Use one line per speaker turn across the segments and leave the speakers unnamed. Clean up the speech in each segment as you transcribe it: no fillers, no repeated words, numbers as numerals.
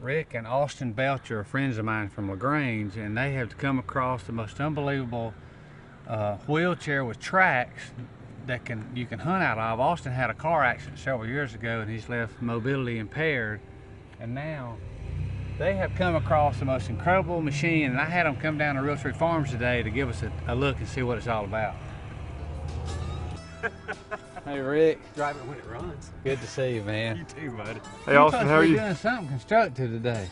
Rick and Austin Belcher are friends of mine from LaGrange, and they have come across the most unbelievable wheelchair with tracks that you can hunt out of. Austin had a car accident several years ago, and he's left mobility impaired, and now they have come across the most incredible machine, and I had them come down to Realtree Farms today to give us a look and see what it's all about. Hey Rick.
Drive it when it runs.
Good to see you, man.
You too, buddy.
Hey Austin, how are you?
You're doing something constructive today.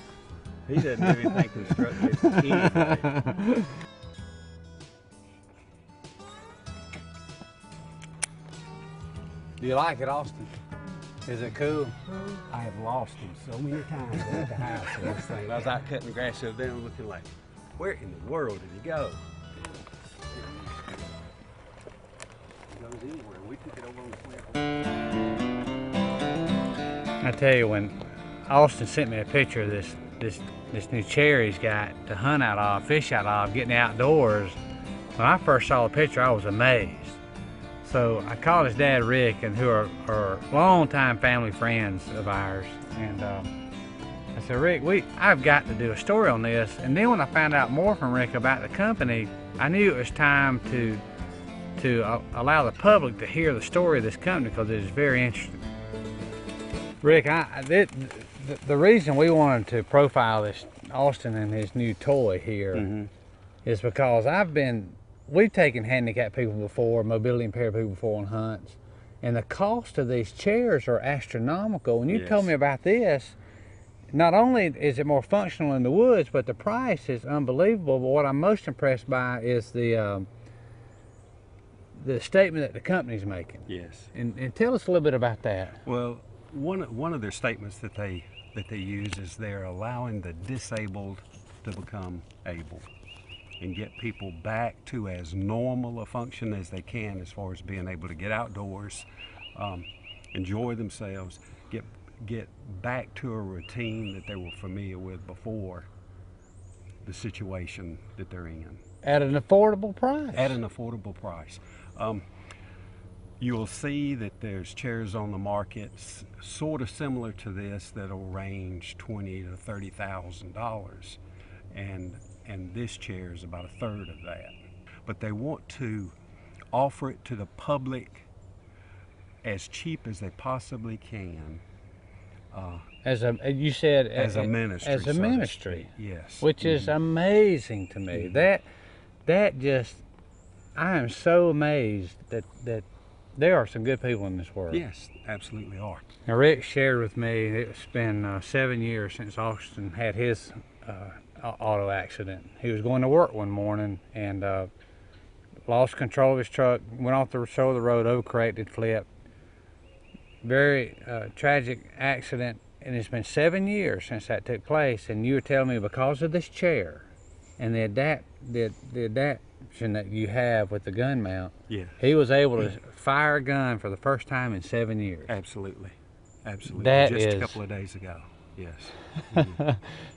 He doesn't do anything constructive anyway.
Do you like it, Austin? Is it cool?
I have lost him so many times at the house in this thing. I was out cutting the grass the other day and looking like, where in the world did he go? He goes anywhere. We took it over on the
I tell you, when Austin sent me a picture of this new chair he's got to hunt out of, fish out of, getting outdoors, when I first saw the picture, I was amazed. So I called his dad, Rick, and who are longtime family friends of ours, and I said, Rick, I've got to do a story on this. And then when I found out more from Rick about the company, I knew it was time to allow the public to hear the story of this company, because it is very interesting. Rick, the reason we wanted to profile this Austin and his new toy here is because we've taken handicapped people before, mobility impaired people before on hunts, and the cost of these chairs are astronomical. When you told me about this, not only is it more functional in the woods, but the price is unbelievable. But what I'm most impressed by is the statement that the company's making.
Yes.
And tell us a little bit about that.
Well, one of their statements that they use is they're allowing the disabled to become able and get people back to as normal a function as they can, as far as being able to get outdoors, enjoy themselves, get back to a routine that they were familiar with before the situation that they're in.
At an affordable price.
At an affordable price. You'll see that there's chairs on the market sort of similar to this that'll range $20,000 to $30,000, and this chair is about a third of that. But they want to offer it to the public as cheap as they possibly can.
You said
as a ministry.
As a ministry.
Yes.
Which is amazing to me. That just, I am so amazed that there are some good people in this world.
Yes, absolutely are.
Now Rick shared with me, it's been 7 years since Austin had his auto accident. He was going to work one morning and lost control of his truck, went off the shoulder of the road, overcorrected, flipped. Very tragic accident, and it's been 7 years since that took place. And you were telling me, because of this chair and the adaptation that you have with the gun mount, he was able to fire a gun for the first time in 7 years.
Absolutely, absolutely.
That
just
is
a couple of days ago. Yes.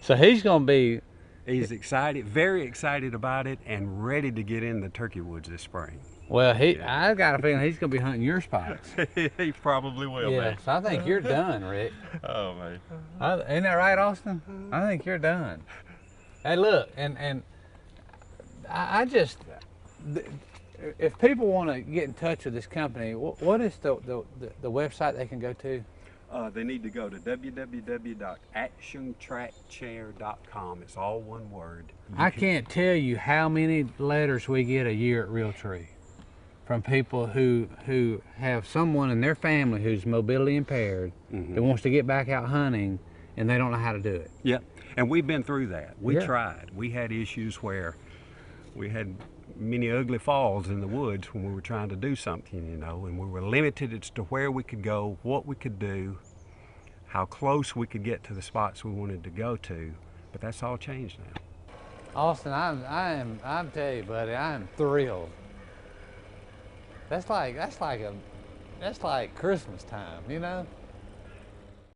So he's going to be.
He's excited, very excited about it, and ready to get in the turkey woods this spring.
Well, I've got a feeling he's going to be hunting your spots.
He probably will, man.
So I think you're done, Rick.
Oh, man.
Ain't that right, Austin? I think you're done. Hey, look, and I just, if people want to get in touch with this company, what is the website they can go to?
They need to go to www.actiontrackchair.com. It's all one word.
I can't tell you how many letters we get a year at Realtree from people who have someone in their family who's mobility impaired, that wants to get back out hunting, and they don't know how to do it.
Yep, and we've been through that. We tried. We had issues where we had many ugly falls in the woods when we were trying to do something, you know, and we were limited as to where we could go, what we could do, how close we could get to the spots we wanted to go to, but that's all changed now.
Austin, I'm telling you, buddy, I am thrilled. That's like Christmas time, you know?